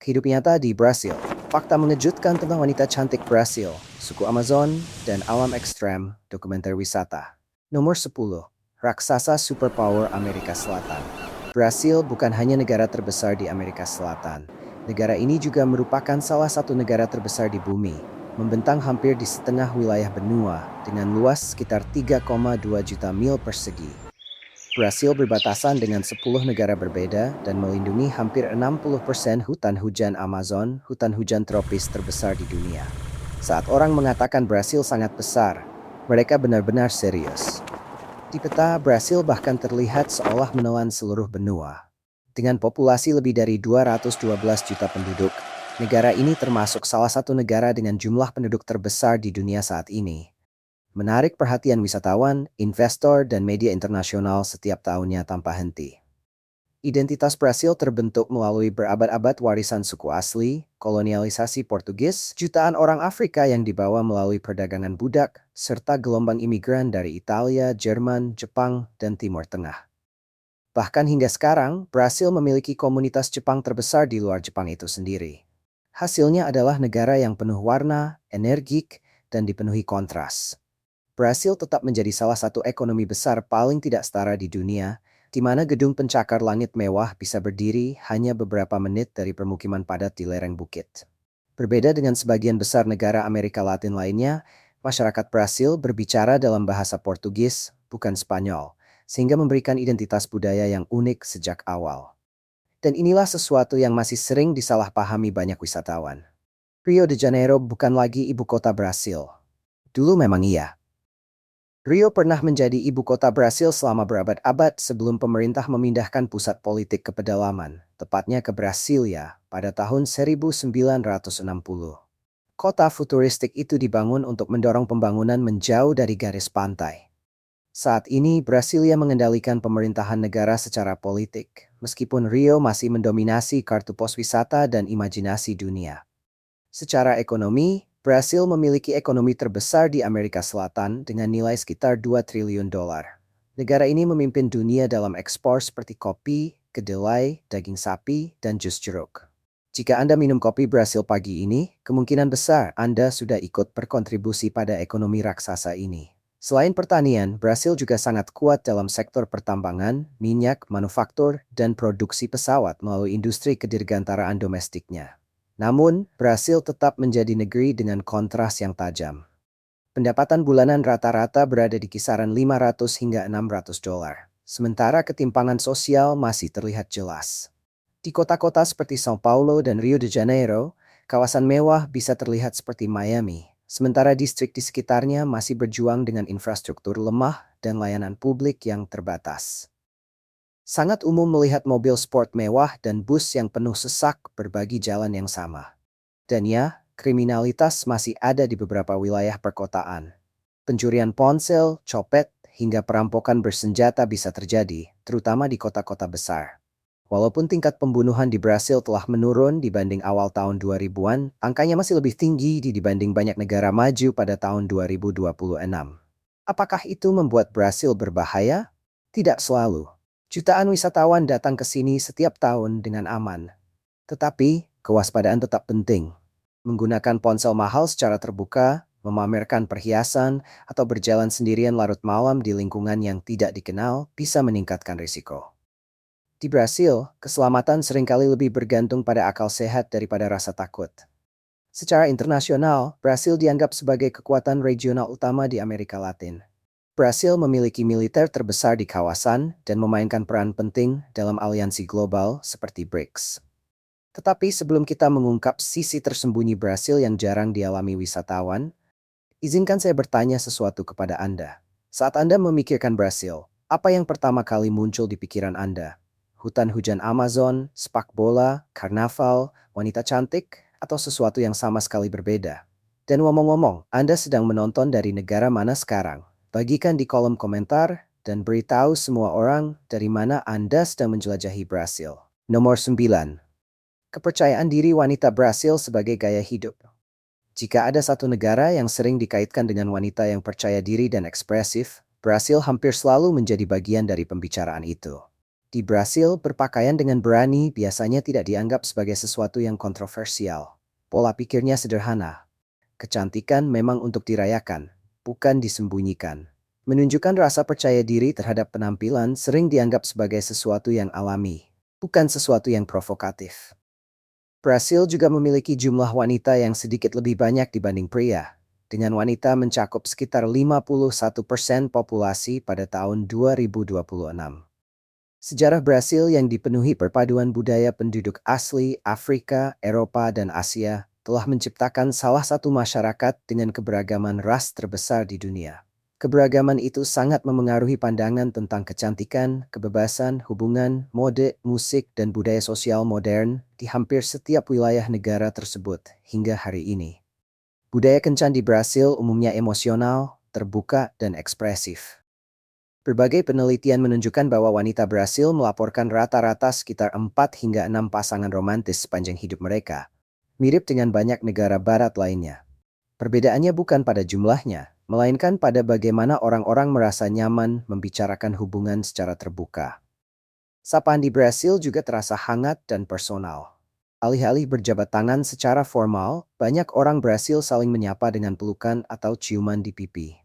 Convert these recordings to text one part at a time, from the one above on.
Kehidupan nyata di Brasil. Fakta mengejutkan tentang wanita cantik Brasil, suku Amazon, dan alam ekstrem, dokumenter wisata. Nomor 10. Raksasa Superpower Amerika Selatan. Brasil bukan hanya negara terbesar di Amerika Selatan. Negara ini juga merupakan salah satu negara terbesar di bumi, membentang hampir di setengah wilayah benua dengan luas sekitar 3,2 juta mil persegi. Brasil berbatasan dengan 10 negara berbeda dan melindungi hampir 60% hutan hujan Amazon, hutan hujan tropis terbesar di dunia. Saat orang mengatakan Brasil sangat besar, mereka benar-benar serius. Di peta, Brasil bahkan terlihat seolah menelan seluruh benua. Dengan populasi lebih dari 212 juta penduduk, negara ini termasuk salah satu negara dengan jumlah penduduk terbesar di dunia saat ini. Menarik perhatian wisatawan, investor, dan media internasional setiap tahunnya tanpa henti. Identitas Brasil terbentuk melalui berabad-abad warisan suku asli, kolonialisasi Portugis, jutaan orang Afrika yang dibawa melalui perdagangan budak, serta gelombang imigran dari Italia, Jerman, Jepang, dan Timur Tengah. Bahkan hingga sekarang, Brasil memiliki komunitas Jepang terbesar di luar Jepang itu sendiri. Hasilnya adalah negara yang penuh warna, energik, dan dipenuhi kontras. Brasil tetap menjadi salah satu ekonomi besar paling tidak setara di dunia, di mana gedung pencakar langit mewah bisa berdiri hanya beberapa menit dari permukiman padat di lereng bukit. Berbeda dengan sebagian besar negara Amerika Latin lainnya, masyarakat Brasil berbicara dalam bahasa Portugis, bukan Spanyol, sehingga memberikan identitas budaya yang unik sejak awal. Dan inilah sesuatu yang masih sering disalahpahami banyak wisatawan. Rio de Janeiro bukan lagi ibu kota Brasil. Dulu memang iya. Rio pernah menjadi ibu kota Brasil selama berabad-abad sebelum pemerintah memindahkan pusat politik ke pedalaman, tepatnya ke Brasilia, pada tahun 1960. Kota futuristik itu dibangun untuk mendorong pembangunan menjauh dari garis pantai. Saat ini, Brasilia mengendalikan pemerintahan negara secara politik, meskipun Rio masih mendominasi kartu pos wisata dan imajinasi dunia. Secara ekonomi, Brasil memiliki ekonomi terbesar di Amerika Selatan dengan nilai sekitar 2 triliun dolar. Negara ini memimpin dunia dalam ekspor seperti kopi, kedelai, daging sapi, dan jus jeruk. Jika Anda minum kopi Brasil pagi ini, kemungkinan besar Anda sudah ikut berkontribusi pada ekonomi raksasa ini. Selain pertanian, Brasil juga sangat kuat dalam sektor pertambangan, minyak, manufaktur, dan produksi pesawat melalui industri kedirgantaraan domestiknya. Namun, Brasil tetap menjadi negeri dengan kontras yang tajam. Pendapatan bulanan rata-rata berada di kisaran 500 hingga 600 dolar, sementara ketimpangan sosial masih terlihat jelas. Di kota-kota seperti São Paulo dan Rio de Janeiro, kawasan mewah bisa terlihat seperti Miami, sementara distrik di sekitarnya masih berjuang dengan infrastruktur lemah dan layanan publik yang terbatas. Sangat umum melihat mobil sport mewah dan bus yang penuh sesak berbagi jalan yang sama. Dan ya, kriminalitas masih ada di beberapa wilayah perkotaan. Pencurian ponsel, copet, hingga perampokan bersenjata bisa terjadi, terutama di kota-kota besar. Walaupun tingkat pembunuhan di Brasil telah menurun dibanding awal tahun 2000-an, angkanya masih lebih tinggi dibanding banyak negara maju pada tahun 2026. Apakah itu membuat Brasil berbahaya? Tidak selalu. Jutaan wisatawan datang ke sini setiap tahun dengan aman. Tetapi, kewaspadaan tetap penting. Menggunakan ponsel mahal secara terbuka, memamerkan perhiasan, atau berjalan sendirian larut malam di lingkungan yang tidak dikenal bisa meningkatkan risiko. Di Brasil, keselamatan seringkali lebih bergantung pada akal sehat daripada rasa takut. Secara internasional, Brasil dianggap sebagai kekuatan regional utama di Amerika Latin. Brasil memiliki militer terbesar di kawasan dan memainkan peran penting dalam aliansi global seperti BRICS. Tetapi sebelum kita mengungkap sisi tersembunyi Brasil yang jarang dialami wisatawan, izinkan saya bertanya sesuatu kepada Anda. Saat Anda memikirkan Brasil, apa yang pertama kali muncul di pikiran Anda? Hutan hujan Amazon, sepak bola, karnaval, wanita cantik, atau sesuatu yang sama sekali berbeda? Dan ngomong-ngomong, Anda sedang menonton dari negara mana sekarang? Bagikan di kolom komentar dan beritahu semua orang dari mana Anda sedang menjelajahi Brasil. Nomor 9. Kepercayaan diri wanita Brasil sebagai gaya hidup. Jika ada satu negara yang sering dikaitkan dengan wanita yang percaya diri dan ekspresif, Brasil hampir selalu menjadi bagian dari pembicaraan itu. Di Brasil, berpakaian dengan berani biasanya tidak dianggap sebagai sesuatu yang kontroversial. Pola pikirnya sederhana. Kecantikan memang untuk dirayakan, bukan disembunyikan. Menunjukkan rasa percaya diri terhadap penampilan sering dianggap sebagai sesuatu yang alami, bukan sesuatu yang provokatif. Brasil juga memiliki jumlah wanita yang sedikit lebih banyak dibanding pria, dengan wanita mencakup sekitar 51% populasi pada tahun 2026. Sejarah Brasil yang dipenuhi perpaduan budaya penduduk asli Afrika, Eropa, dan Asia telah menciptakan salah satu masyarakat dengan keberagaman ras terbesar di dunia. Keberagaman itu sangat memengaruhi pandangan tentang kecantikan, kebebasan, hubungan, mode, musik, dan budaya sosial modern di hampir setiap wilayah negara tersebut hingga hari ini. Budaya kencan di Brasil umumnya emosional, terbuka, dan ekspresif. Berbagai penelitian menunjukkan bahwa wanita Brasil melaporkan rata-rata sekitar 4 hingga 6 pasangan romantis sepanjang hidup mereka, mirip dengan banyak negara barat lainnya. Perbedaannya bukan pada jumlahnya, melainkan pada bagaimana orang-orang merasa nyaman membicarakan hubungan secara terbuka. Sapaan di Brasil juga terasa hangat dan personal. Alih-alih berjabat tangan secara formal, banyak orang Brasil saling menyapa dengan pelukan atau ciuman di pipi.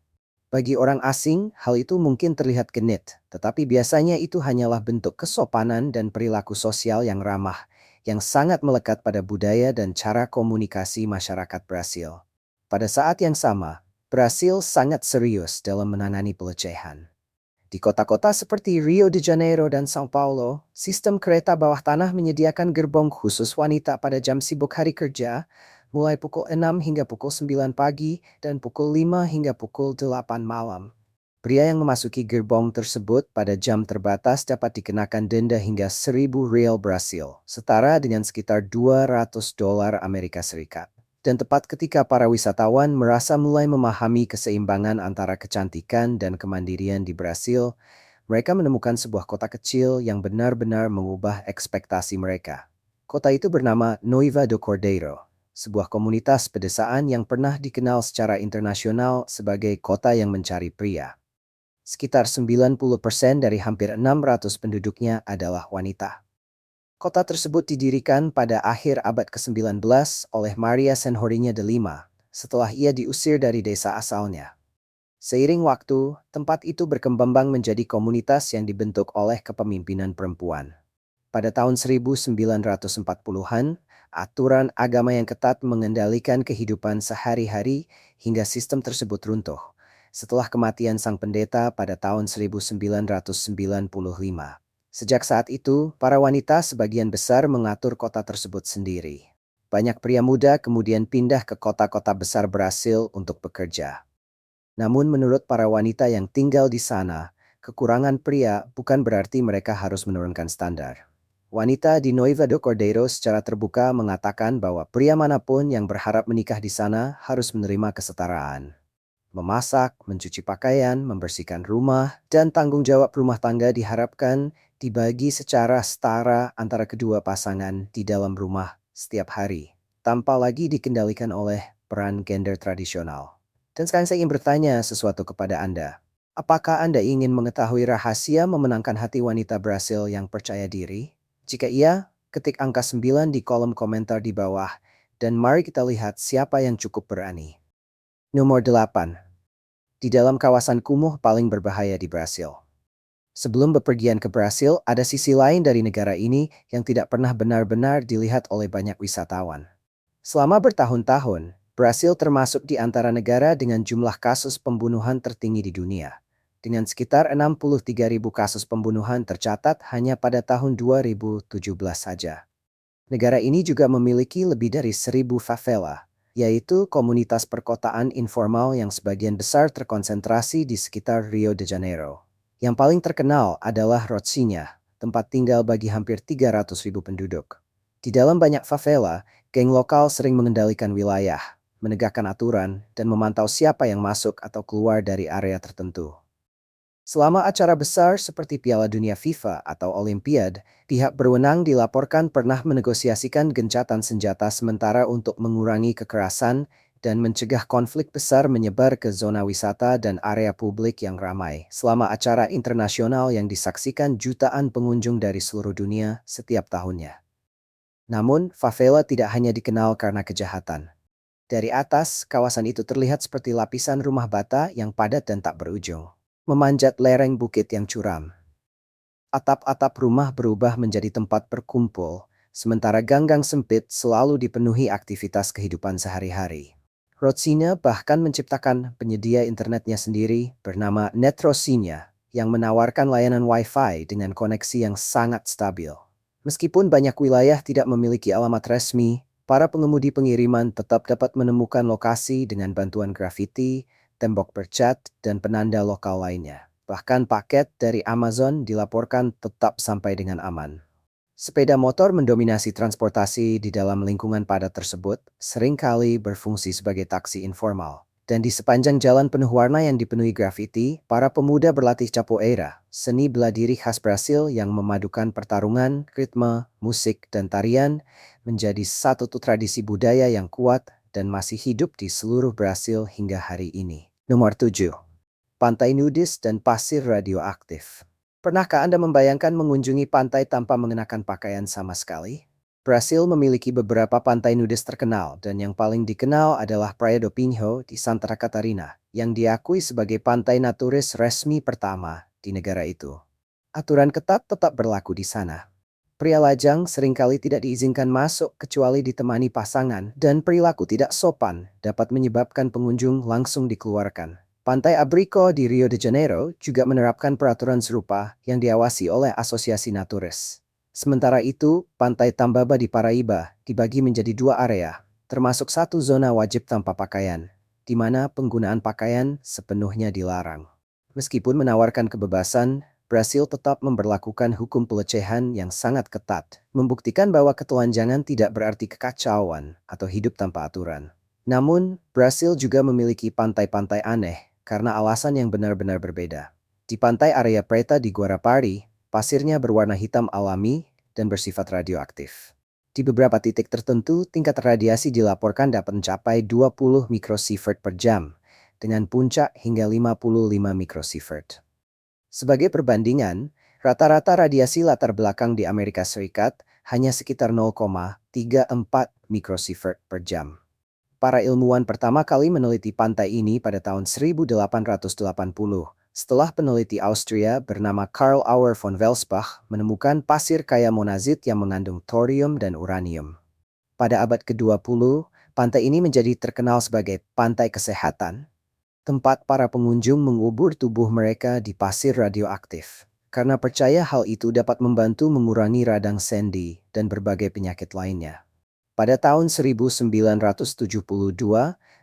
Bagi orang asing, hal itu mungkin terlihat genit, tetapi biasanya itu hanyalah bentuk kesopanan dan perilaku sosial yang ramah, yang sangat melekat pada budaya dan cara komunikasi masyarakat Brasil. Pada saat yang sama, Brasil sangat serius dalam menangani pelecehan. Di kota-kota seperti Rio de Janeiro dan São Paulo, sistem kereta bawah tanah menyediakan gerbong khusus wanita pada jam sibuk hari kerja, mulai pukul 6 hingga pukul 9 pagi dan pukul 5 hingga pukul 8 malam. Pria yang memasuki gerbong tersebut pada jam terbatas dapat dikenakan denda hingga 1.000 real Brasil, setara dengan sekitar $200 Amerika Serikat. Dan tepat ketika para wisatawan merasa mulai memahami keseimbangan antara kecantikan dan kemandirian di Brasil, mereka menemukan sebuah kota kecil yang benar-benar mengubah ekspektasi mereka. Kota itu bernama Noiva do Cordeiro, sebuah komunitas pedesaan yang pernah dikenal secara internasional sebagai kota yang mencari pria. Sekitar 90% dari hampir 600 penduduknya adalah wanita. Kota tersebut didirikan pada akhir abad ke-19 oleh Maria Senhorinha de Lima, setelah ia diusir dari desa asalnya. Seiring waktu, tempat itu berkembang menjadi komunitas yang dibentuk oleh kepemimpinan perempuan. Pada tahun 1940-an, aturan agama yang ketat mengendalikan kehidupan sehari-hari hingga sistem tersebut runtuh, setelah kematian sang pendeta pada tahun 1995. Sejak saat itu, para wanita sebagian besar mengatur kota tersebut sendiri. Banyak pria muda kemudian pindah ke kota-kota besar Brasil untuk bekerja. Namun menurut para wanita yang tinggal di sana, kekurangan pria bukan berarti mereka harus menurunkan standar. Wanita di Noiva do Cordeiro secara terbuka mengatakan bahwa pria manapun yang berharap menikah di sana harus menerima kesetaraan. Memasak, mencuci pakaian, membersihkan rumah, dan tanggung jawab rumah tangga diharapkan dibagi secara setara antara kedua pasangan di dalam rumah setiap hari, tanpa lagi dikendalikan oleh peran gender tradisional. Dan sekarang saya ingin bertanya sesuatu kepada Anda. Apakah Anda ingin mengetahui rahasia memenangkan hati wanita Brasil yang percaya diri? Jika iya, ketik angka 9 di kolom komentar di bawah, dan mari kita lihat siapa yang cukup berani. Nomor 8. Di dalam kawasan kumuh paling berbahaya di Brasil. Sebelum bepergian ke Brasil, ada sisi lain dari negara ini yang tidak pernah benar-benar dilihat oleh banyak wisatawan. Selama bertahun-tahun, Brasil termasuk di antara negara dengan jumlah kasus pembunuhan tertinggi di dunia. Dengan sekitar 63.000 kasus pembunuhan tercatat hanya pada tahun 2017 saja. Negara ini juga memiliki lebih dari 1.000 favela, yaitu komunitas perkotaan informal yang sebagian besar terkonsentrasi di sekitar Rio de Janeiro. Yang paling terkenal adalah Rocinha, tempat tinggal bagi hampir 300.000 penduduk. Di dalam banyak favela, geng lokal sering mengendalikan wilayah, menegakkan aturan, dan memantau siapa yang masuk atau keluar dari area tertentu. Selama acara besar seperti Piala Dunia FIFA atau Olimpiade, pihak berwenang dilaporkan pernah menegosiasikan gencatan senjata sementara untuk mengurangi kekerasan dan mencegah konflik besar menyebar ke zona wisata dan area publik yang ramai selama acara internasional yang disaksikan jutaan pengunjung dari seluruh dunia setiap tahunnya. Namun, favela tidak hanya dikenal karena kejahatan. Dari atas, kawasan itu terlihat seperti lapisan rumah bata yang padat dan tak berujung, memanjat lereng bukit yang curam. Atap-atap rumah berubah menjadi tempat berkumpul, sementara gang-gang sempit selalu dipenuhi aktivitas kehidupan sehari-hari. Rotsina bahkan menciptakan penyedia internetnya sendiri bernama Netrosinya yang menawarkan layanan Wi-Fi dengan koneksi yang sangat stabil. Meskipun banyak wilayah tidak memiliki alamat resmi, para pengemudi pengiriman tetap dapat menemukan lokasi dengan bantuan grafiti, tembok bercat, dan penanda lokal lainnya. Bahkan paket dari Amazon dilaporkan tetap sampai dengan aman. Sepeda motor mendominasi transportasi di dalam lingkungan padat tersebut, seringkali berfungsi sebagai taksi informal. Dan di sepanjang jalan penuh warna yang dipenuhi grafiti, para pemuda berlatih capoeira, seni bela diri khas Brasil yang memadukan pertarungan, ritme, musik, dan tarian, menjadi satu tradisi budaya yang kuat dan masih hidup di seluruh Brasil hingga hari ini. Nomor 7. Pantai nudis dan pasir radioaktif. Pernahkah Anda membayangkan mengunjungi pantai tanpa mengenakan pakaian sama sekali? Brasil memiliki beberapa pantai nudis terkenal dan yang paling dikenal adalah Praia do Pinho di Santa Catarina, yang diakui sebagai pantai naturis resmi pertama di negara itu. Aturan ketat tetap berlaku di sana. Pria lajang seringkali tidak diizinkan masuk kecuali ditemani pasangan dan perilaku tidak sopan dapat menyebabkan pengunjung langsung dikeluarkan. Pantai Abrico di Rio de Janeiro juga menerapkan peraturan serupa yang diawasi oleh Asosiasi Naturis. Sementara itu, Pantai Tambaba di Paraíba dibagi menjadi dua area, termasuk satu zona wajib tanpa pakaian, di mana penggunaan pakaian sepenuhnya dilarang. Meskipun menawarkan kebebasan, Brasil tetap memberlakukan hukum pelecehan yang sangat ketat, membuktikan bahwa ketelanjangan tidak berarti kekacauan atau hidup tanpa aturan. Namun, Brasil juga memiliki pantai-pantai aneh karena alasan yang benar-benar berbeda. Di pantai area Preta di Guarapari, pasirnya berwarna hitam alami dan bersifat radioaktif. Di beberapa titik tertentu, tingkat radiasi dilaporkan dapat mencapai 20 mikrosievert per jam, dengan puncak hingga 55 mikrosievert. Sebagai perbandingan, rata-rata radiasi latar belakang di Amerika Serikat hanya sekitar 0,34 mikrosievert per jam. Para ilmuwan pertama kali meneliti pantai ini pada tahun 1880, setelah peneliti Austria bernama Karl Auer von Welsbach menemukan pasir kaya monazit yang mengandung thorium dan uranium. Pada abad ke-20, pantai ini menjadi terkenal sebagai pantai kesehatan, tempat para pengunjung mengubur tubuh mereka di pasir radioaktif, karena percaya hal itu dapat membantu mengurangi radang sendi dan berbagai penyakit lainnya. Pada tahun 1972,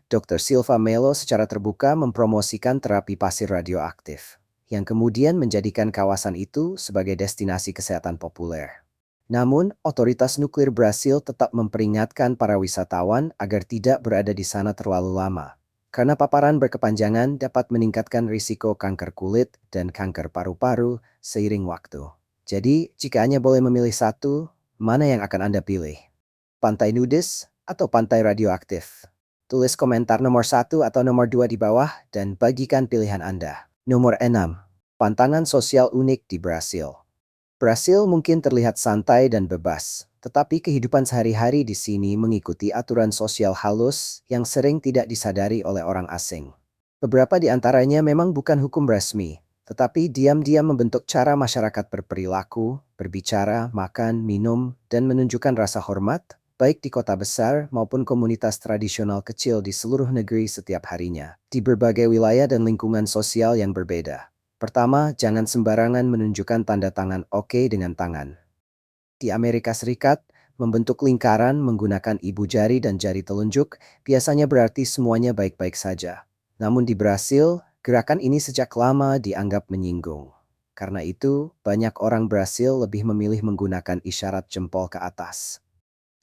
Dr. Silva Melo secara terbuka mempromosikan terapi pasir radioaktif, yang kemudian menjadikan kawasan itu sebagai destinasi kesehatan populer. Namun, otoritas nuklir Brasil tetap memperingatkan para wisatawan agar tidak berada di sana terlalu lama, karena paparan berkepanjangan dapat meningkatkan risiko kanker kulit dan kanker paru-paru seiring waktu. Jadi, jika Anda boleh memilih satu, mana yang akan Anda pilih? Pantai nudis atau pantai radioaktif? Tulis komentar nomor 1 atau nomor 2 di bawah dan bagikan pilihan Anda. Nomor 6. Pantangan sosial unik di Brasil. Brasil mungkin terlihat santai dan bebas, tetapi kehidupan sehari-hari di sini mengikuti aturan sosial halus yang sering tidak disadari oleh orang asing. Beberapa di antaranya memang bukan hukum resmi, tetapi diam-diam membentuk cara masyarakat berperilaku, berbicara, makan, minum, dan menunjukkan rasa hormat, baik di kota besar maupun komunitas tradisional kecil di seluruh negeri setiap harinya, di berbagai wilayah dan lingkungan sosial yang berbeda. Pertama, jangan sembarangan menunjukkan tanda tangan oke dengan tangan. Di Amerika Serikat, membentuk lingkaran menggunakan ibu jari dan jari telunjuk biasanya berarti semuanya baik-baik saja. Namun di Brasil, gerakan ini sejak lama dianggap menyinggung. Karena itu, banyak orang Brasil lebih memilih menggunakan isyarat jempol ke atas.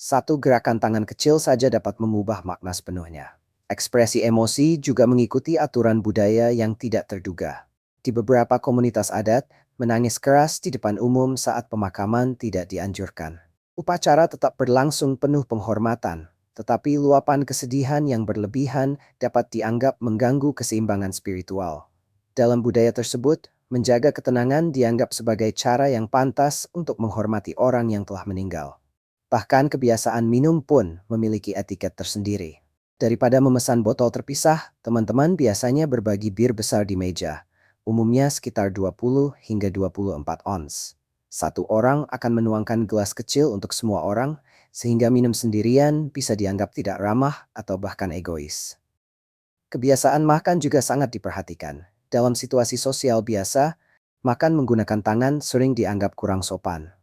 Satu gerakan tangan kecil saja dapat mengubah makna sepenuhnya. Ekspresi emosi juga mengikuti aturan budaya yang tidak terduga. Di beberapa komunitas adat, menangis keras di depan umum saat pemakaman tidak dianjurkan. Upacara tetap berlangsung penuh penghormatan, tetapi luapan kesedihan yang berlebihan dapat dianggap mengganggu keseimbangan spiritual. Dalam budaya tersebut, menjaga ketenangan dianggap sebagai cara yang pantas untuk menghormati orang yang telah meninggal. Bahkan kebiasaan minum pun memiliki etiket tersendiri. Daripada memesan botol terpisah, teman-teman biasanya berbagi bir besar di meja, umumnya sekitar 20 hingga 24 ons. Satu orang akan menuangkan gelas kecil untuk semua orang, sehingga minum sendirian bisa dianggap tidak ramah atau bahkan egois. Kebiasaan makan juga sangat diperhatikan. Dalam situasi sosial biasa, makan menggunakan tangan sering dianggap kurang sopan.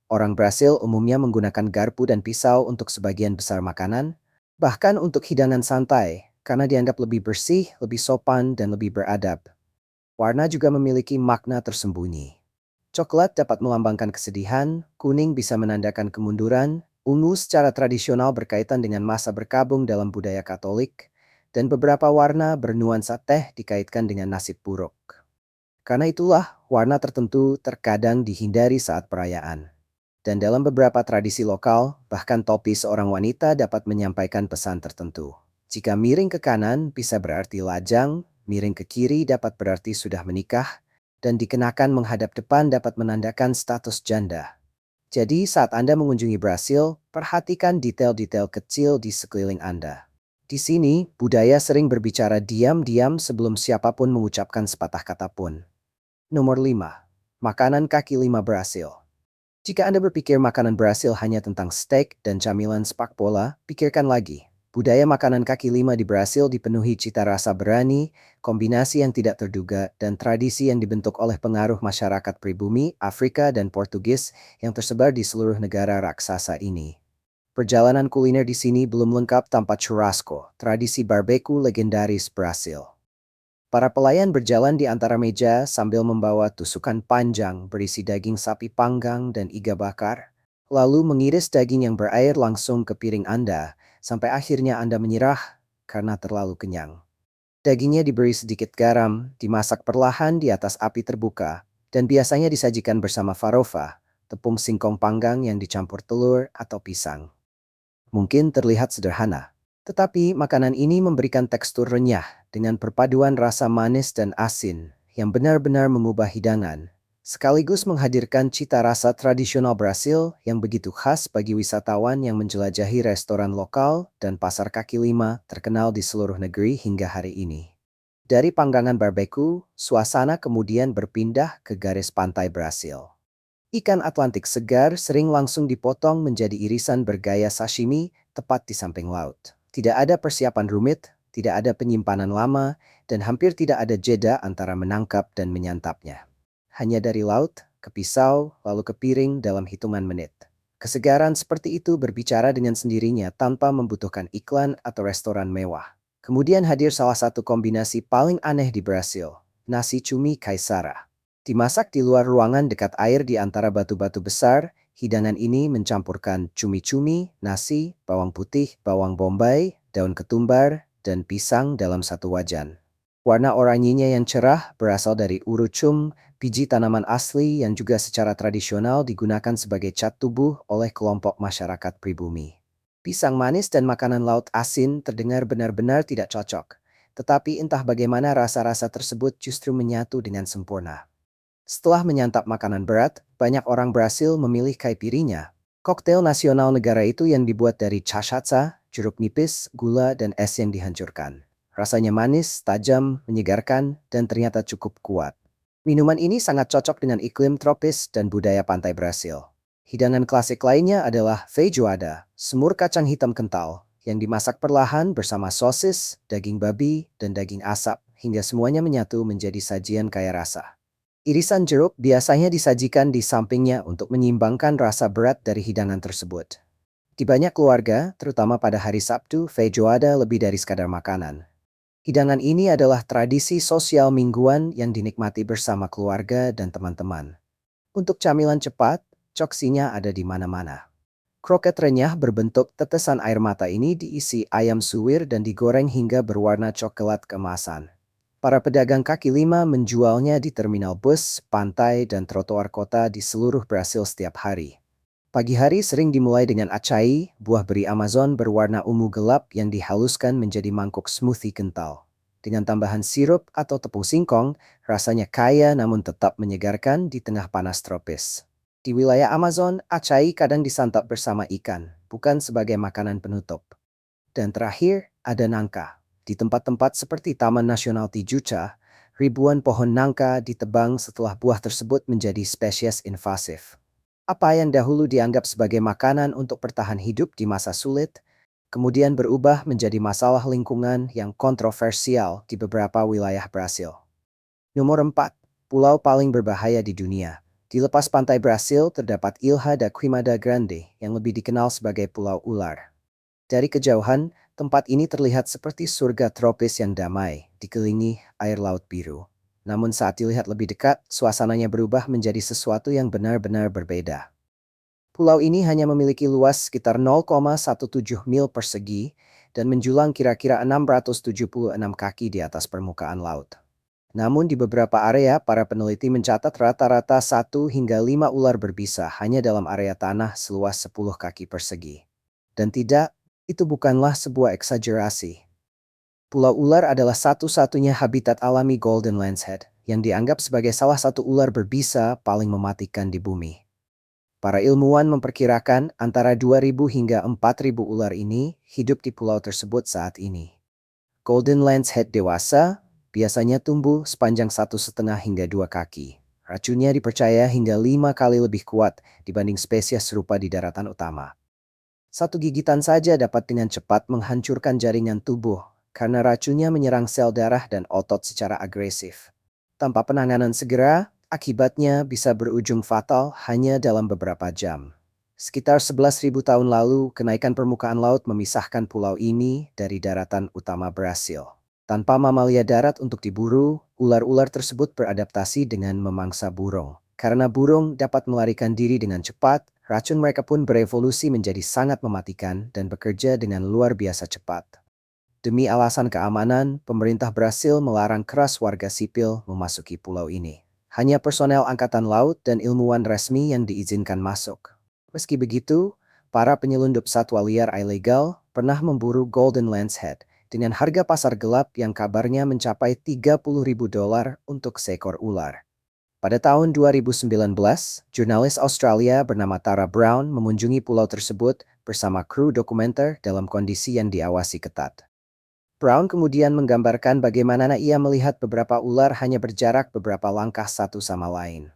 Orang Brasil umumnya menggunakan garpu dan pisau untuk sebagian besar makanan, bahkan untuk hidangan santai, karena dianggap lebih bersih, lebih sopan, dan lebih beradab. Warna juga memiliki makna tersembunyi. Coklat dapat melambangkan kesedihan, kuning bisa menandakan kemunduran, ungu secara tradisional berkaitan dengan masa berkabung dalam budaya Katolik, dan beberapa warna bernuansa teh dikaitkan dengan nasib buruk. Karena itulah, warna tertentu terkadang dihindari saat perayaan. Dan dalam beberapa tradisi lokal, bahkan topi seorang wanita dapat menyampaikan pesan tertentu. Jika miring ke kanan bisa berarti lajang, miring ke kiri dapat berarti sudah menikah, dan dikenakan menghadap depan dapat menandakan status janda. Jadi saat Anda mengunjungi Brasil, perhatikan detail-detail kecil di sekeliling Anda. Di sini, budaya sering berbicara diam-diam sebelum siapapun mengucapkan sepatah kata pun. Nomor 5. Makanan kaki lima Brasil. Jika Anda berpikir makanan Brasil hanya tentang steak dan camilan sepak bola, pikirkan lagi. Budaya makanan kaki lima di Brasil dipenuhi cita rasa berani, kombinasi yang tidak terduga, dan tradisi yang dibentuk oleh pengaruh masyarakat pribumi, Afrika, dan Portugis yang tersebar di seluruh negara raksasa ini. Perjalanan kuliner di sini belum lengkap tanpa churrasco, tradisi barbeque legendaris Brasil. Para pelayan berjalan di antara meja sambil membawa tusukan panjang berisi daging sapi panggang dan iga bakar, lalu mengiris daging yang berair langsung ke piring Anda, sampai akhirnya Anda menyerah karena terlalu kenyang. Dagingnya diberi sedikit garam, dimasak perlahan di atas api terbuka, dan biasanya disajikan bersama farofa, tepung singkong panggang yang dicampur telur atau pisang. Mungkin terlihat sederhana, tetapi makanan ini memberikan tekstur renyah dengan perpaduan rasa manis dan asin yang benar-benar mengubah hidangan, sekaligus menghadirkan cita rasa tradisional Brasil yang begitu khas bagi wisatawan yang menjelajahi restoran lokal dan pasar kaki lima terkenal di seluruh negeri hingga hari ini. Dari panggangan barbeque, suasana kemudian berpindah ke garis pantai Brasil. Ikan Atlantik segar sering langsung dipotong menjadi irisan bergaya sashimi tepat di samping laut. Tidak ada persiapan rumit, tidak ada penyimpanan lama, dan hampir tidak ada jeda antara menangkap dan menyantapnya. Hanya dari laut, ke pisau, lalu ke piring dalam hitungan menit. Kesegaran seperti itu berbicara dengan sendirinya tanpa membutuhkan iklan atau restoran mewah. Kemudian hadir salah satu kombinasi paling aneh di Brasil, nasi cumi Caesara. Dimasak di luar ruangan dekat air di antara batu-batu besar, hidangan ini mencampurkan cumi-cumi, nasi, bawang putih, bawang bombay, daun ketumbar, dan pisang dalam satu wajan. Warna oranyinya yang cerah berasal dari urucum, biji tanaman asli yang juga secara tradisional digunakan sebagai cat tubuh oleh kelompok masyarakat pribumi. Pisang manis dan makanan laut asin terdengar benar-benar tidak cocok, tetapi entah bagaimana rasa-rasa tersebut justru menyatu dengan sempurna. Setelah menyantap makanan berat, banyak orang Brasil memilih caipirinha, koktail nasional negara itu yang dibuat dari cachaça, jeruk nipis, gula, dan es yang dihancurkan. Rasanya manis, tajam, menyegarkan, dan ternyata cukup kuat. Minuman ini sangat cocok dengan iklim tropis dan budaya pantai Brasil. Hidangan klasik lainnya adalah feijoada, semur kacang hitam kental, yang dimasak perlahan bersama sosis, daging babi, dan daging asap, hingga semuanya menyatu menjadi sajian kaya rasa. Irisan jeruk biasanya disajikan di sampingnya untuk menyeimbangkan rasa berat dari hidangan tersebut. Di banyak keluarga, terutama pada hari Sabtu, feijoada lebih dari sekadar makanan. Hidangan ini adalah tradisi sosial mingguan yang dinikmati bersama keluarga dan teman-teman. Untuk camilan cepat, coksinya ada di mana-mana. Kroket renyah berbentuk tetesan air mata ini diisi ayam suwir dan digoreng hingga berwarna coklat keemasan. Para pedagang kaki lima menjualnya di terminal bus, pantai, dan trotoar kota di seluruh Brasil setiap hari. Pagi hari sering dimulai dengan acai, buah beri Amazon berwarna ungu gelap yang dihaluskan menjadi mangkuk smoothie kental. Dengan tambahan sirup atau tepung singkong, rasanya kaya namun tetap menyegarkan di tengah panas tropis. Di wilayah Amazon, acai kadang disantap bersama ikan, bukan sebagai makanan penutup. Dan terakhir, ada nangka. Di tempat-tempat seperti Taman Nasional Tijuca, ribuan pohon nangka ditebang setelah buah tersebut menjadi spesies invasif. Apa yang dahulu dianggap sebagai makanan untuk bertahan hidup di masa sulit, kemudian berubah menjadi masalah lingkungan yang kontroversial di beberapa wilayah Brasil. Nomor 4. Pulau paling berbahaya di dunia. Di lepas pantai Brasil terdapat Ilha da Queimada Grande yang lebih dikenal sebagai Pulau Ular. Dari kejauhan, tempat ini terlihat seperti surga tropis yang damai, dikelilingi air laut biru. Namun saat dilihat lebih dekat, suasananya berubah menjadi sesuatu yang benar-benar berbeda. Pulau ini hanya memiliki luas sekitar 0,17 mil persegi dan menjulang kira-kira 676 kaki di atas permukaan laut. Namun di beberapa area, para peneliti mencatat rata-rata 1 hingga 5 ular berbisa hanya dalam area tanah seluas 10 kaki persegi. Dan tidak, itu bukanlah sebuah eksagerasi. Pulau ular adalah satu-satunya habitat alami Golden Lancehead yang dianggap sebagai salah satu ular berbisa paling mematikan di bumi. Para ilmuwan memperkirakan antara 2.000 hingga 4.000 ular ini hidup di pulau tersebut saat ini. Golden Lancehead dewasa biasanya tumbuh sepanjang 1,5 hingga 2 kaki. Racunnya dipercaya hingga 5 kali lebih kuat dibanding spesies serupa di daratan utama. Satu gigitan saja dapat dengan cepat menghancurkan jaringan tubuh karena racunnya menyerang sel darah dan otot secara agresif. Tanpa penanganan segera, akibatnya bisa berujung fatal hanya dalam beberapa jam. Sekitar 11.000 tahun lalu, kenaikan permukaan laut memisahkan pulau ini dari daratan utama Brasil. Tanpa mamalia darat untuk diburu, ular-ular tersebut beradaptasi dengan memangsa burung. Karena burung dapat melarikan diri dengan cepat, racun mereka pun berevolusi menjadi sangat mematikan dan bekerja dengan luar biasa cepat. Demi alasan keamanan, pemerintah Brasil melarang keras warga sipil memasuki pulau ini. Hanya personel angkatan laut dan ilmuwan resmi yang diizinkan masuk. Meski begitu, para penyelundup satwa liar ilegal pernah memburu Golden Lancehead dengan harga pasar gelap yang kabarnya mencapai $30.000 untuk seekor ular. Pada tahun 2019, jurnalis Australia bernama Tara Brown mengunjungi pulau tersebut bersama kru dokumenter dalam kondisi yang diawasi ketat. Brown kemudian menggambarkan bagaimana ia melihat beberapa ular hanya berjarak beberapa langkah satu sama lain.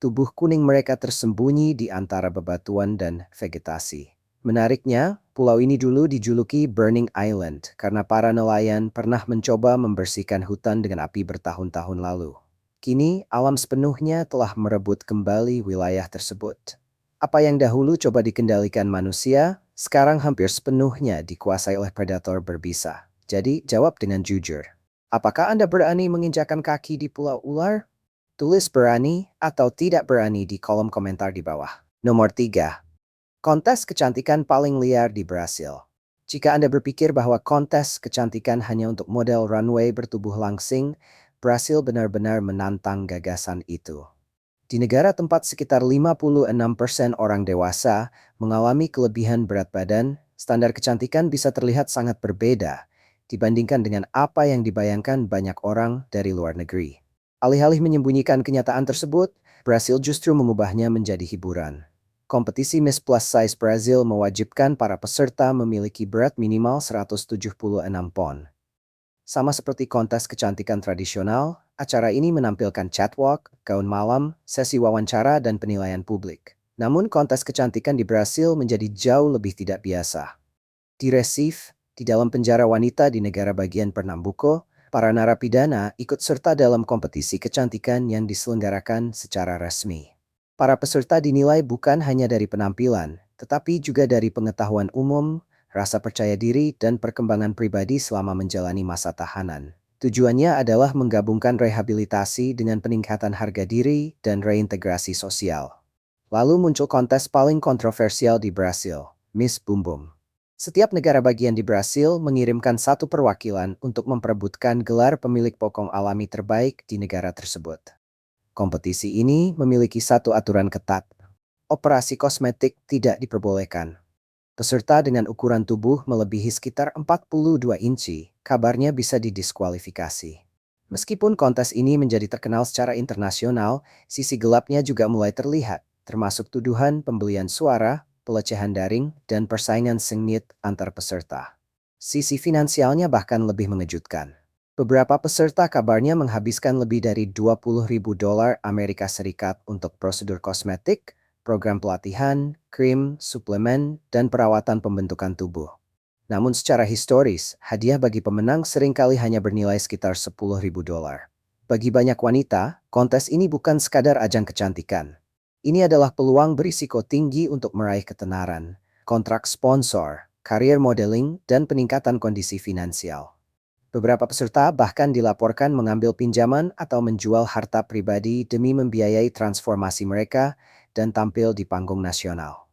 Tubuh kuning mereka tersembunyi di antara bebatuan dan vegetasi. Menariknya, pulau ini dulu dijuluki Burning Island karena para nelayan pernah mencoba membersihkan hutan dengan api bertahun-tahun lalu. Kini, alam sepenuhnya telah merebut kembali wilayah tersebut. Apa yang dahulu coba dikendalikan manusia, sekarang hampir sepenuhnya dikuasai oleh predator berbisa. Jadi, jawab dengan jujur. Apakah Anda berani menginjakan kaki di Pulau Ular? Tulis berani atau tidak berani di kolom komentar di bawah. Nomor 3. Kontes kecantikan paling liar di Brasil. Jika Anda berpikir bahwa kontes kecantikan hanya untuk model runway bertubuh langsing, Brasil benar-benar menantang gagasan itu. Di negara tempat sekitar 56% orang dewasa mengalami kelebihan berat badan, standar kecantikan bisa terlihat sangat berbeda dibandingkan dengan apa yang dibayangkan banyak orang dari luar negeri. Alih-alih menyembunyikan kenyataan tersebut, Brasil justru mengubahnya menjadi hiburan. Kompetisi Miss Plus Size Brazil mewajibkan para peserta memiliki berat minimal 176 pon. Sama seperti kontes kecantikan tradisional, acara ini menampilkan catwalk, gaun malam, sesi wawancara, dan penilaian publik. Namun kontes kecantikan di Brasil menjadi jauh lebih tidak biasa. Di Recife, di dalam penjara wanita di negara bagian Pernambuco, para narapidana ikut serta dalam kompetisi kecantikan yang diselenggarakan secara resmi. Para peserta dinilai bukan hanya dari penampilan, tetapi juga dari pengetahuan umum, rasa percaya diri, dan perkembangan pribadi selama menjalani masa tahanan. Tujuannya adalah menggabungkan rehabilitasi dengan peningkatan harga diri dan reintegrasi sosial. Lalu muncul kontes paling kontroversial di Brasil, Miss Boom Boom. Setiap negara bagian di Brasil mengirimkan satu perwakilan untuk memperebutkan gelar pemilik pokong alami terbaik di negara tersebut. Kompetisi ini memiliki satu aturan ketat. operasi kosmetik tidak diperbolehkan. Peserta dengan ukuran tubuh melebihi sekitar 42 inci, kabarnya bisa didiskualifikasi. Meskipun kontes ini menjadi terkenal secara internasional, sisi gelapnya juga mulai terlihat, termasuk tuduhan pembelian suara, pelecehan daring, dan persaingan sengit antar peserta. Sisi finansialnya bahkan lebih mengejutkan. Beberapa peserta kabarnya menghabiskan lebih dari 20.000 dolar Amerika Serikat untuk prosedur kosmetik, program pelatihan, krim, suplemen, dan perawatan pembentukan tubuh. Namun secara historis, hadiah bagi pemenang seringkali hanya bernilai sekitar 10.000 dolar. Bagi banyak wanita, kontes ini bukan sekadar ajang kecantikan. Ini adalah peluang berisiko tinggi untuk meraih ketenaran, kontrak sponsor, karier modeling, dan peningkatan kondisi finansial. Beberapa peserta bahkan dilaporkan mengambil pinjaman atau menjual harta pribadi demi membiayai transformasi mereka dan tampil di panggung nasional.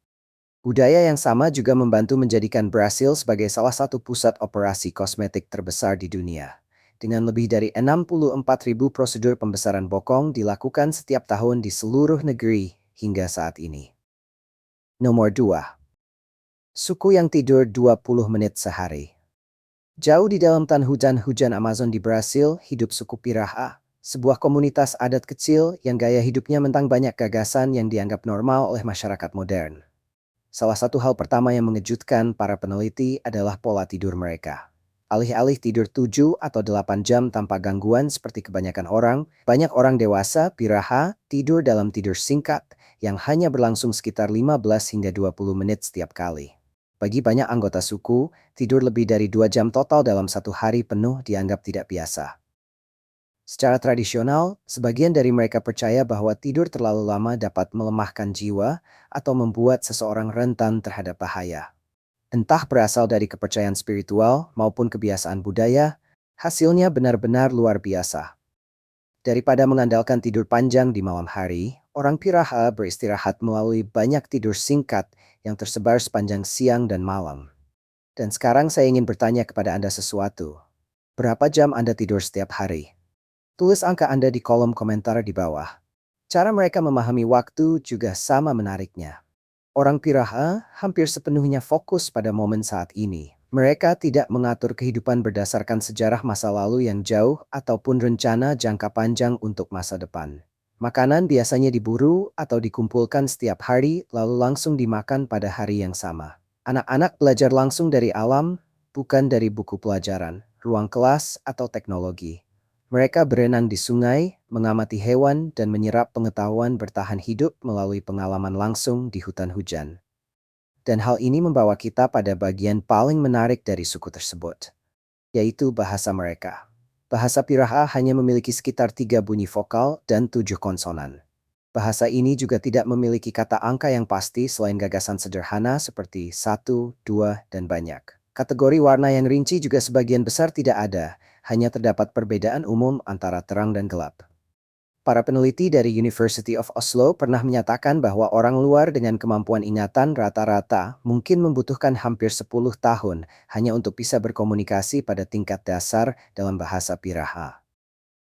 Budaya yang sama juga membantu menjadikan Brasil sebagai salah satu pusat operasi kosmetik terbesar di dunia. Dengan lebih dari 64.000 prosedur pembesaran bokong dilakukan setiap tahun di seluruh negeri hingga saat ini. Nomor 2. Suku yang tidur 20 menit sehari. Jauh di dalam hujan Amazon di Brasil, hidup suku Piraha, sebuah komunitas adat kecil yang gaya hidupnya mentang banyak gagasan yang dianggap normal oleh masyarakat modern. Salah satu hal pertama yang mengejutkan para peneliti adalah pola tidur mereka. Alih-alih tidur 7 atau 8 jam tanpa gangguan seperti kebanyakan orang, banyak orang dewasa Piraha tidur dalam tidur singkat yang hanya berlangsung sekitar 15 hingga 20 menit setiap kali. Bagi banyak anggota suku, tidur lebih dari 2 jam total dalam satu hari penuh dianggap tidak biasa. Secara tradisional, sebagian dari mereka percaya bahwa tidur terlalu lama dapat melemahkan jiwa atau membuat seseorang rentan terhadap bahaya. Entah berasal dari kepercayaan spiritual maupun kebiasaan budaya, hasilnya benar-benar luar biasa. Daripada mengandalkan tidur panjang di malam hari, orang Piraha beristirahat melalui banyak tidur singkat yang tersebar sepanjang siang dan malam. Dan sekarang saya ingin bertanya kepada Anda sesuatu. Berapa jam Anda tidur setiap hari? Tulis angka Anda di kolom komentar di bawah. Cara mereka memahami waktu juga sama menariknya. Orang Piraha hampir sepenuhnya fokus pada momen saat ini. Mereka tidak mengatur kehidupan berdasarkan sejarah masa lalu yang jauh ataupun rencana jangka panjang untuk masa depan. Makanan biasanya diburu atau dikumpulkan setiap hari lalu langsung dimakan pada hari yang sama. Anak-anak belajar langsung dari alam, bukan dari buku pelajaran, ruang kelas, atau teknologi. Mereka berenang di sungai, mengamati hewan, dan menyerap pengetahuan bertahan hidup melalui pengalaman langsung di hutan hujan. Dan hal ini membawa kita pada bagian paling menarik dari suku tersebut, yaitu bahasa mereka. Bahasa Piraha hanya memiliki sekitar 3 bunyi vokal dan 7 konsonan. Bahasa ini juga tidak memiliki kata angka yang pasti selain gagasan sederhana seperti 1, 2, dan banyak. Kategori warna yang rinci juga sebagian besar tidak ada, hanya terdapat perbedaan umum antara terang dan gelap. Para peneliti dari University of Oslo pernah menyatakan bahwa orang luar dengan kemampuan ingatan rata-rata mungkin membutuhkan hampir 10 tahun hanya untuk bisa berkomunikasi pada tingkat dasar dalam bahasa Piraha.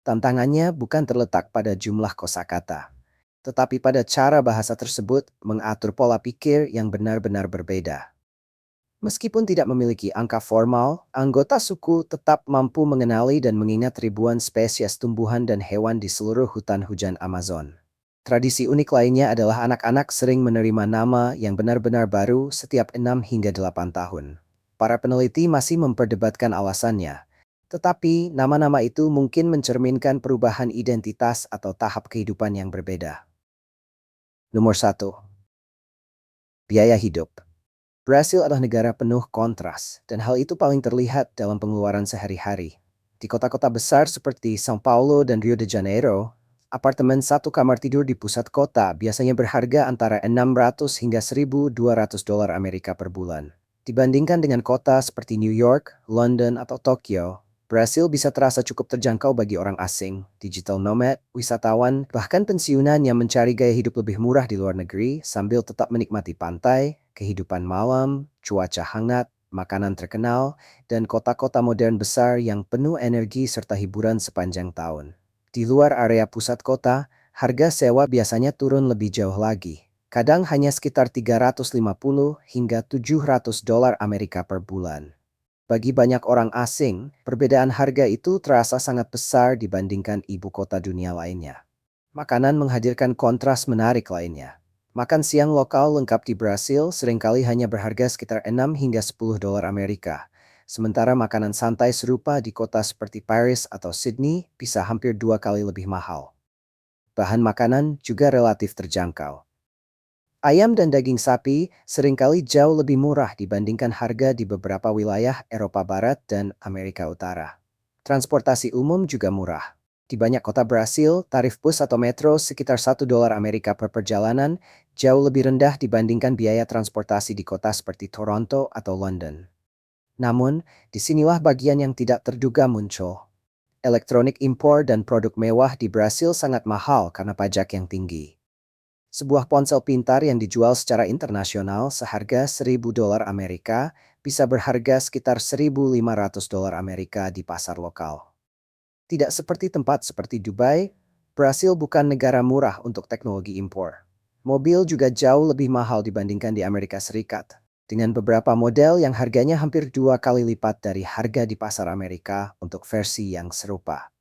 Tantangannya bukan terletak pada jumlah kosakata, tetapi pada cara bahasa tersebut mengatur pola pikir yang benar-benar berbeda. Meskipun tidak memiliki angka formal, anggota suku tetap mampu mengenali dan mengingat ribuan spesies tumbuhan dan hewan di seluruh hutan hujan Amazon. Tradisi unik lainnya adalah anak-anak sering menerima nama yang benar-benar baru setiap 6 hingga 8 tahun. Para peneliti masih memperdebatkan alasannya, tetapi nama-nama itu mungkin mencerminkan perubahan identitas atau tahap kehidupan yang berbeda. Nomor 1. Biaya hidup. Brasil adalah negara penuh kontras, dan hal itu paling terlihat dalam pengeluaran sehari-hari. Di kota-kota besar seperti São Paulo dan Rio de Janeiro, apartemen satu kamar tidur di pusat kota biasanya berharga antara 600 hingga 1.200 dolar Amerika per bulan. Dibandingkan dengan kota seperti New York, London, atau Tokyo, Brasil bisa terasa cukup terjangkau bagi orang asing, digital nomad, wisatawan, bahkan pensiunan yang mencari gaya hidup lebih murah di luar negeri sambil tetap menikmati pantai, kehidupan malam, cuaca hangat, makanan terkenal, dan kota-kota modern besar yang penuh energi serta hiburan sepanjang tahun. Di luar area pusat kota, harga sewa biasanya turun lebih jauh lagi. Kadang hanya sekitar 350 hingga 700 dolar Amerika per bulan. Bagi banyak orang asing, perbedaan harga itu terasa sangat besar dibandingkan ibu kota dunia lainnya. Makanan menghadirkan kontras menarik lainnya. Makan siang lokal lengkap di Brasil seringkali hanya berharga sekitar 6 hingga 10 dolar Amerika. Sementara makanan santai serupa di kota seperti Paris atau Sydney bisa hampir 2 kali lebih mahal. Bahan makanan juga relatif terjangkau. Ayam dan daging sapi seringkali jauh lebih murah dibandingkan harga di beberapa wilayah Eropa Barat dan Amerika Utara. Transportasi umum juga murah. Di banyak kota Brasil, tarif bus atau metro sekitar 1 dolar Amerika per perjalanan jauh lebih rendah dibandingkan biaya transportasi di kota seperti Toronto atau London. Namun, disinilah bagian yang tidak terduga muncul. Elektronik impor dan produk mewah di Brasil sangat mahal karena pajak yang tinggi. Sebuah ponsel pintar yang dijual secara internasional seharga 1.000 dolar Amerika bisa berharga sekitar 1.500 dolar Amerika di pasar lokal. Tidak seperti tempat seperti Dubai, Brasil bukan negara murah untuk teknologi impor. Mobil juga jauh lebih mahal dibandingkan di Amerika Serikat, dengan beberapa model yang harganya hampir 2 kali lipat dari harga di pasar Amerika untuk versi yang serupa.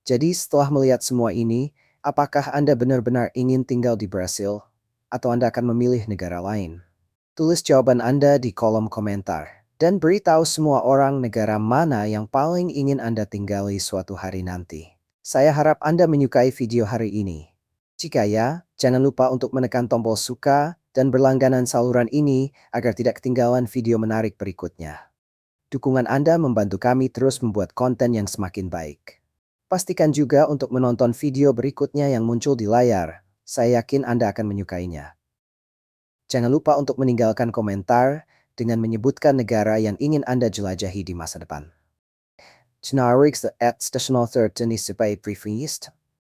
Jadi setelah melihat semua ini, apakah Anda benar-benar ingin tinggal di Brasil? Atau Anda akan memilih negara lain? Tulis jawaban Anda di kolom komentar. Dan beritahu semua orang negara mana yang paling ingin Anda tinggali suatu hari nanti. Saya harap Anda menyukai video hari ini. Jika ya, jangan lupa untuk menekan tombol suka dan berlangganan saluran ini agar tidak ketinggalan video menarik berikutnya. Dukungan Anda membantu kami terus membuat konten yang semakin baik. Pastikan juga untuk menonton video berikutnya yang muncul di layar. Saya yakin Anda akan menyukainya. Jangan lupa untuk meninggalkan komentar dengan menyebutkan negara yang ingin Anda jelajahi di masa depan. Generics at Stational Third Tennis Supaya Prefeast